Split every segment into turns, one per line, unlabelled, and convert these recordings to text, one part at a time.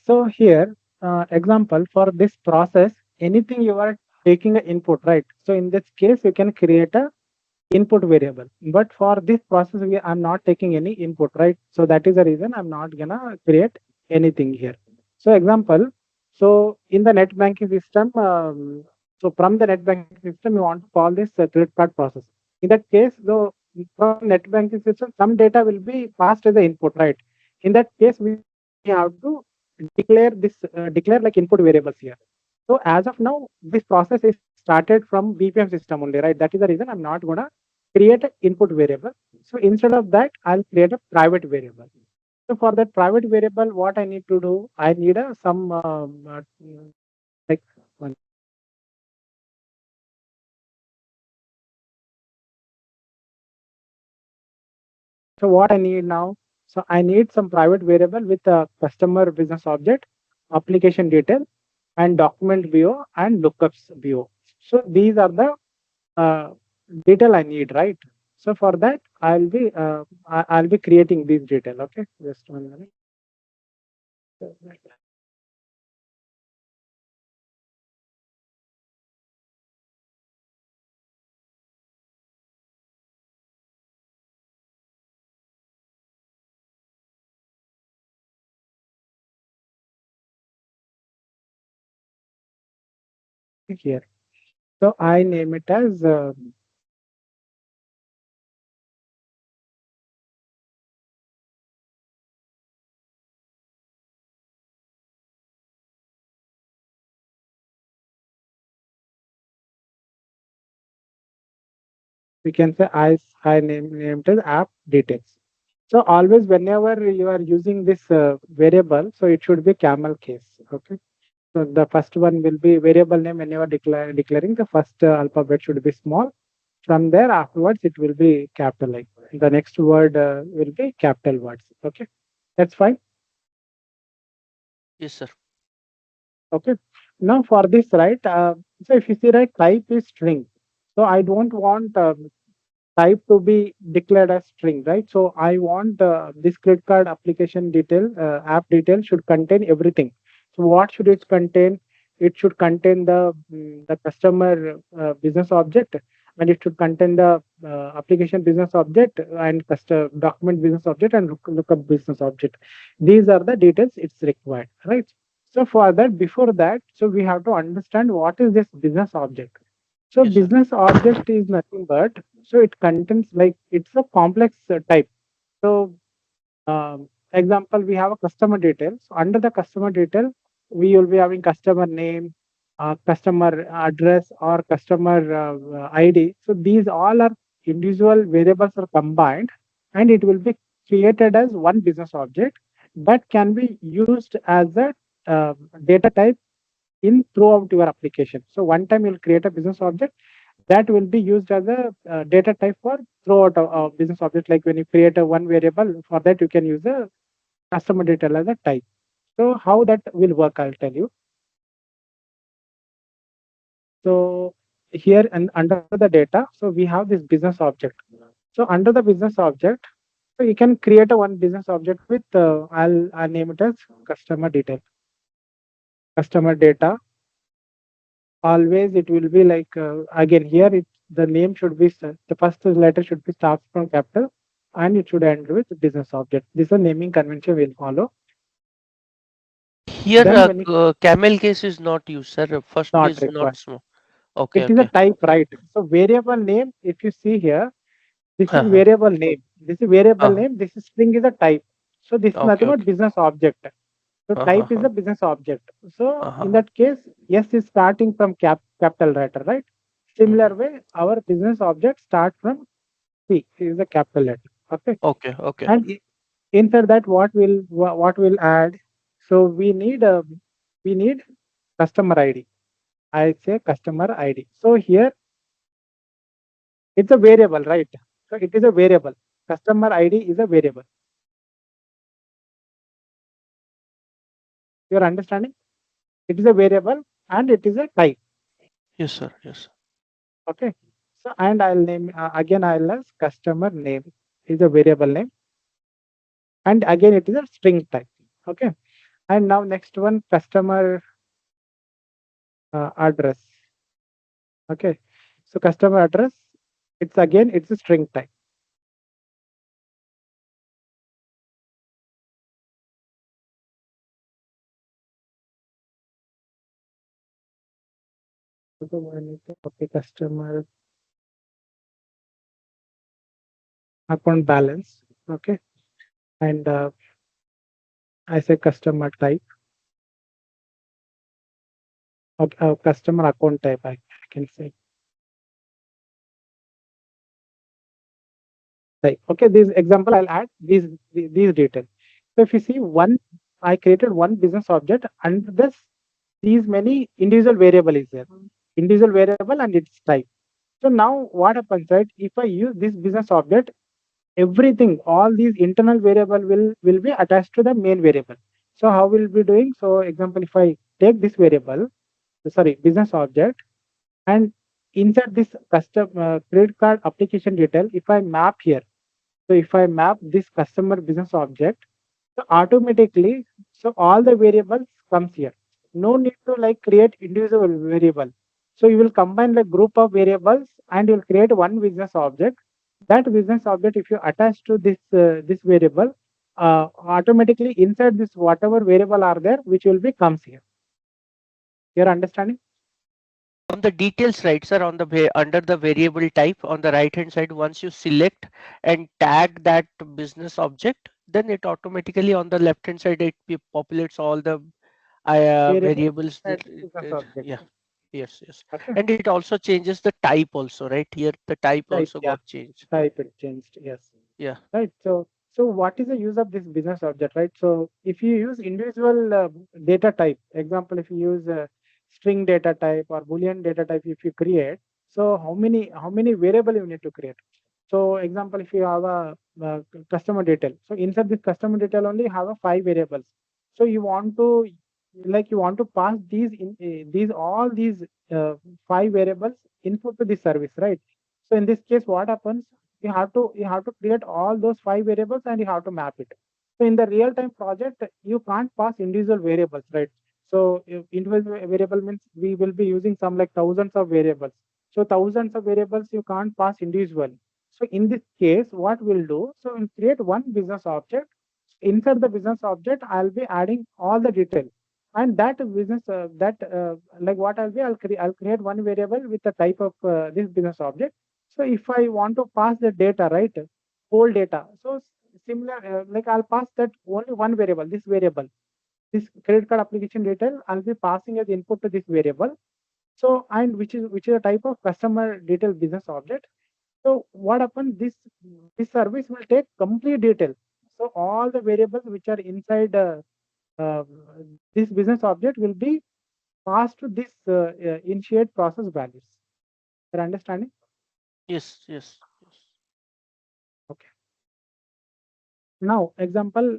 So here, example for this process, anything you are taking an input, right? So in this case, you can create a input variable. But for this process, I'm not taking any input, right? So that is the reason I'm not gonna create anything here. So example, so in the net banking system, so from the net banking system, you want to call this credit card process. In that case, though, from net banking system, some data will be passed as the input, right? In that case, we have to declare like input variables here. So as of now, this process is started from BPM system only, right? That is the reason I'm not gonna create an input variable. So instead of that, I'll create a private variable. So for that private variable, what I need to do, I need some like one. So what I need now, so I need some private variable with a customer business object, application detail, and document BO and lookups BO. So these are the uh, detail I need, right? So for that, I'll be creating these detail. Okay, just 1 minute. So, here, so I name it as we can say name it as app details. So always whenever you are using this variable, so it should be camel case. Okay. So the first one will be variable name when you are declaring the first alphabet should be small. From there afterwards it will be capital like the next word will be capital words. Okay, that's fine.
Yes, sir.
Okay. Now for this, right? So if you see, right, type is string. So I don't want type to be declared as string, right? So I want this credit card application detail, app detail should contain everything. So what should it contain? It should contain the customer business object, and it should contain the application business object and custom document business object and lookup business object. These are the details it's required, right? So for that, before that, so we have to understand what is this business object. So
Yes, sir.
business object is nothing but, so it contains like it's a complex type. So example, we have a customer detail. So under the customer detail, we will be having customer name, customer address, or customer ID. So these all are individual variables are combined, and it will be created as one business object that can be used as a data type in throughout your application. So one time you'll create a business object that will be used as a data type for throughout a business object. Like when you create a one variable, for that you can use a customer detail as a type. So how that will work, I'll tell you. So here and under the data, so we have this business object. So under the business object, so you can create a one business object with I'll name it as customer detail, customer data. Always it will be like again here the name should be the first letter should be starts from capital and it should end with business object. This is a naming convention we'll follow.
Here,
Then when it
camel case is not used, sir. First
not
is not
required,
small. Okay,
it is a
okay.
type, right? So variable name, if you see here, this is
Uh-huh.
variable name. This is variable
Uh-huh.
name. This is string is a type. So this is
Okay,
nothing but
okay.
business object. So type is
Uh-huh.
a business object. So in
Uh-huh.
that case, yes is starting from capital letter, right? Similar
Mm-hmm.
way, our business object start from C is a capital letter. Okay.
Okay, okay.
And inside that, what will add? So we need customer ID. I say customer ID. So here it's a variable, right? So it is a variable. Customer ID is a variable. You're understanding? It is a variable and it is a type.
Yes, sir. Yes.
Okay. So and I'll name again. I'll as customer name is a variable name, and again it is a string type. Okay. And now next one, customer address. Okay, so customer address, it's a string type. Okay, customer account balance. Okay, and I say customer type. Okay, customer account type. I can say type. Okay, this example I'll add these details. So if you see one, I created one business object, and this these many individual variable is there, individual variable and its type. So now what happens, right? If I use this business object, everything, all these internal variable will be attached to the main variable. So how we'll be doing? So example, if I take this variable, sorry, business object, and insert this custom credit card application detail, if I map here, so if I map this customer business object, so automatically, so all the variables comes here. No need to like create individual variable. So you will combine the group of variables and you will create one business object. That business object, if you attach to this variable, automatically inside this whatever variable are there, which will be comes here. You're understanding?
On the details, right, sir, on the under the variable type on the right hand side, once you select and tag that business object, then it automatically on the left hand side it populates all the
Variable
variables
inside
that
the business object.
yeah, yes, yes.
Okay.
And it also changes the type also, right? Here the type
Type,
also
yeah.
got changed.
Type it changed. Yes.
Yeah.
Right. So what is the use of this business object, right? So if you use individual data type, example, if you use string data type or boolean data type, if you create, so how many variable you need to create? So example, if you have a customer detail, so inside this customer detail only have a five variables. So you want to you want to pass these all these uh, five variables input to this service, right? So in this case, what happens? You have to create all those five variables and you have to map it. So in the real time project, you can't pass individual variables, right? So if individual variable means we will be using some like thousands of variables. So thousands of variables you can't pass individually. So in this case, what we'll do? So we'll create one business object. Inside the business object, I'll be adding all the detail, and that business that like what I'll create one variable with the type of this business object. So if I want to pass the data, right, whole data, so similar, like I'll pass that only one variable, this variable, this credit card application detail, I'll be passing as input to this variable. So and which is a type of customer detail business object. So what happens? This service will take complete detail. So all the variables which are inside uh, this business object will be passed to this initiate process values. You're understanding?
Yes, yes, yes.
Okay. Now, example,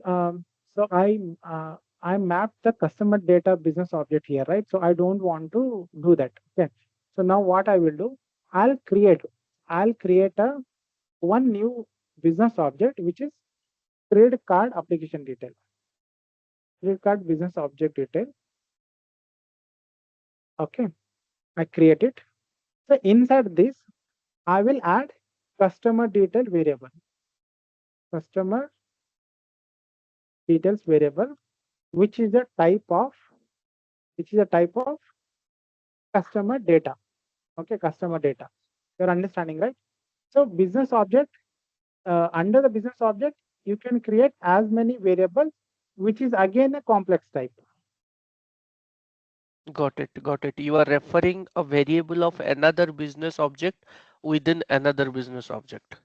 so I mapped the customer data business object here, right? So I don't want to do that. Okay. So now what I will do, I'll create, I'll create a one new business object, which is credit card application detail, credit card business object detail. Okay. I create it. So inside this, I will add customer detail variable, customer details variable, which is a type of, which is a type of customer data. Okay, customer data. You're understanding, right? So business object, under the business object, you can create as many variables, which is again a complex type.
Got it, got it. You are referring a variable of another business object within another business object.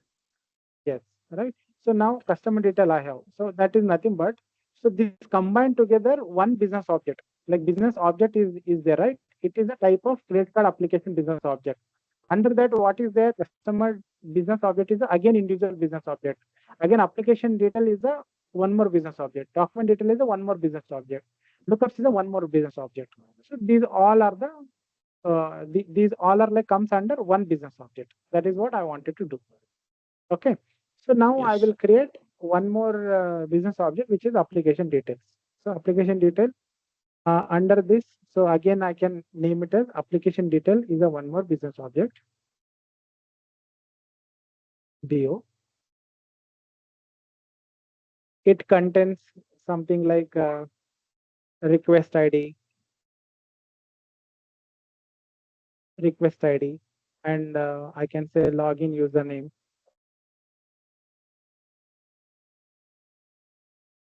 Yes, right. So now customer detail I have. So that is nothing but, so this combined together one business object. Like business object is there, right? It is a type of credit card application business object. Under that, what is there? Customer business object is again individual business object. Again, application detail is a one more business object. Document detail is a one more business object. Lookups is a one more business object. So these all are these all are like comes under one business object. That is what I wanted to do. Okay. So now I
Yes.
will create one more business object, which is application details. So application detail under this. So again, I can name it as application detail is a one more business object, BO. It contains something like request ID, and I can say login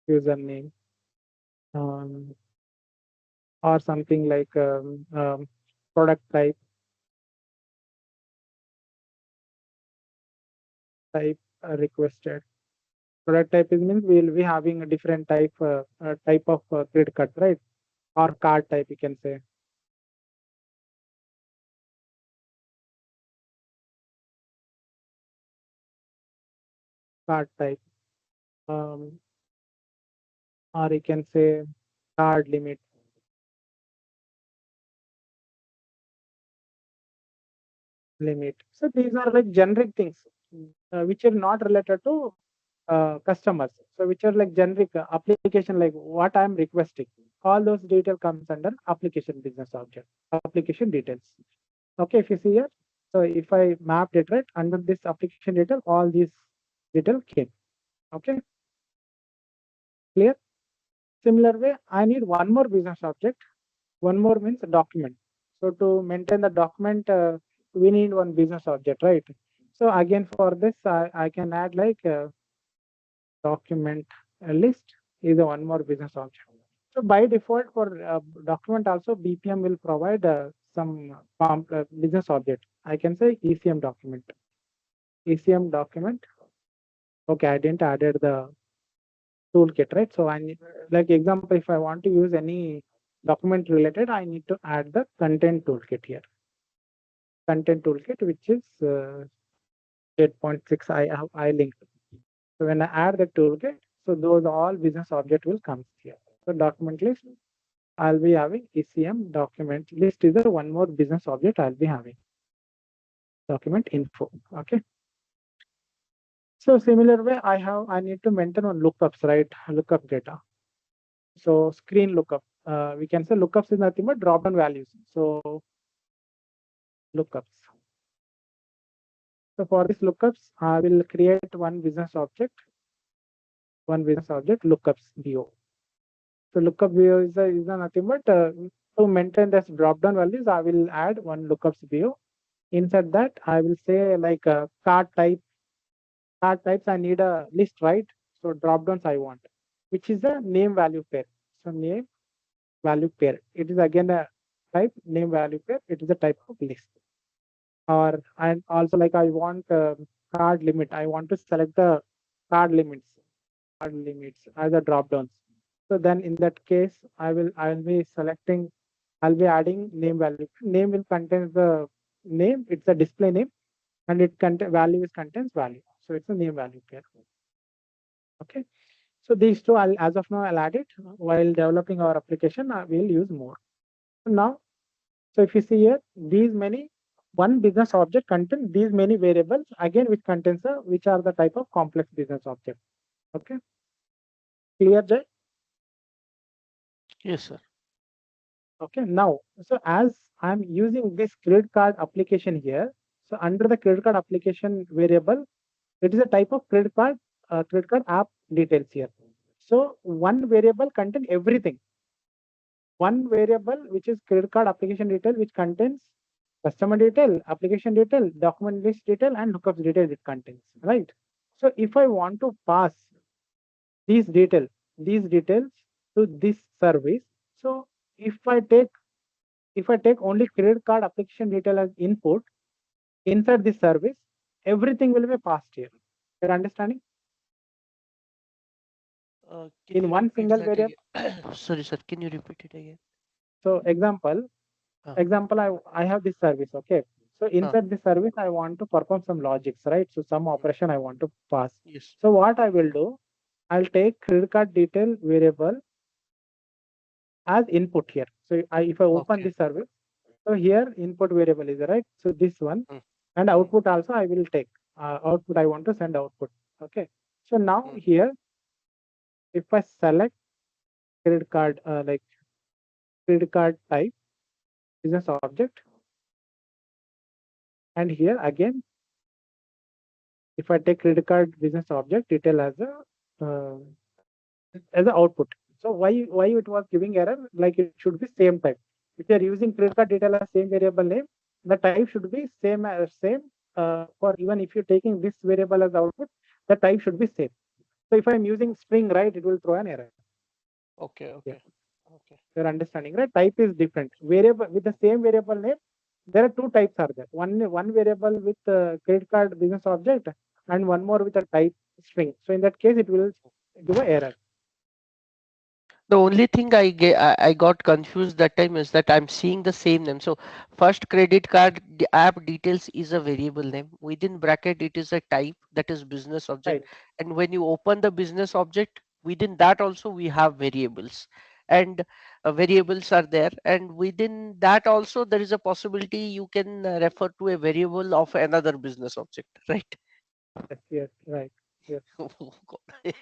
username, um, or something like product type requested. Product type is means we will be having a different type of credit card, right? Or card type, you can say. Card type, um, or you can say card limit. So these are like generic things which are not related to customers. So which are like generic application, like what I'm requesting. All those detail comes under application business object, application details. Okay, if you see here, so if I mapped it right under this application detail, all these detail came. Okay, clear? Similar way, I need one more business object. One more means document. So to maintain the document, we need one business object, right? So again, for this, I can add like document list is a one more business object. So by default for document also, BPM will provide some business object. I can say ECM document. ECM document. Okay, I didn't added the toolkit, right? So I need, like example, if I want to use any document related, I need to add the content toolkit here. Content toolkit, which is 8.6 I linked. So when I add the toolkit, so those all business object will come here. So document list, I'll be having ECM document list is the one more business object I'll be having. Document info. Okay. So similar way, I need to maintain on lookups, right? Lookup data. So screen lookup. We can say lookups is nothing but drop down values. So lookups. So for this lookups, I will create one business object lookups BO. So lookup BO is a nothing but to maintain this drop down values, I will add one lookups BO. Inside that, I will say like card types. I need a list, right? So drop downs I want, which is a name value pair. So name value pair. It is again a type name value pair. It is a type of list. Or and also like I want card limit. I want to select the card limits, as a drop downs. So then in that case, I will be selecting. I'll be adding name value. Name will contain the name. It's a display name, and it contain value is contains value. So it's a name value pair. Okay. So these two, as of now, I'll add it while developing our application. I will use more. Now, so if you see here, these many one business object contain these many variables again, which are the type of complex business object. Okay, clear, Jay?
Yes, sir.
Okay, now, so as I'm using this credit card application here, so under the credit card application variable, it is a type of credit card app details here. So one variable contain everything. One variable which is credit card application detail, which contains customer detail, application detail, document list detail, and lookups detail it contains, right? So if I want to pass these detail, these details to this service, so if I take only credit card application detail as input inside this service, everything will be passed here. You're understanding?
Can
In
you
one
repeat
single
that
variable.
again? Sorry, sir. Can you repeat it again?
So example, I have this service. Okay. So
Uh,
inside this service, I want to perform some logics, right? So some
mm,
operation I want to pass.
yes.
So what I will do, I'll take credit card detail variable as input here. So if I open
Okay.
this service, so here input variable is right. So this one,
Mm,
and
mm,
output also I will take output. I want to send output. Okay. So now
mm,
here, if I select credit card, like credit card type, business object, and here again, if I take credit card business object detail as a output. So why it was giving error? Like it should be same type. If you are using credit card detail as same variable name, the type should be same as same. For even if you're taking this variable as output, the type should be same. So if I'm using string, right, it will throw an error.
Okay,
Yeah,
okay, okay.
you're understanding, right? Type is different. Variable with the same variable name, there are two types are there. One variable with credit card business object, and one more with a type string. So in that case, it will give a error.
The only thing I got confused that time is that I'm seeing the same name. So first credit card app details is a variable name. Within bracket, it is a type that is business object.
Right.
And when you open the business object, within that also we have variables. And variables are there. And within that also there is a possibility you can refer to a variable of another business object, right?
Yes. Yes. Right. Yes.
Oh, God.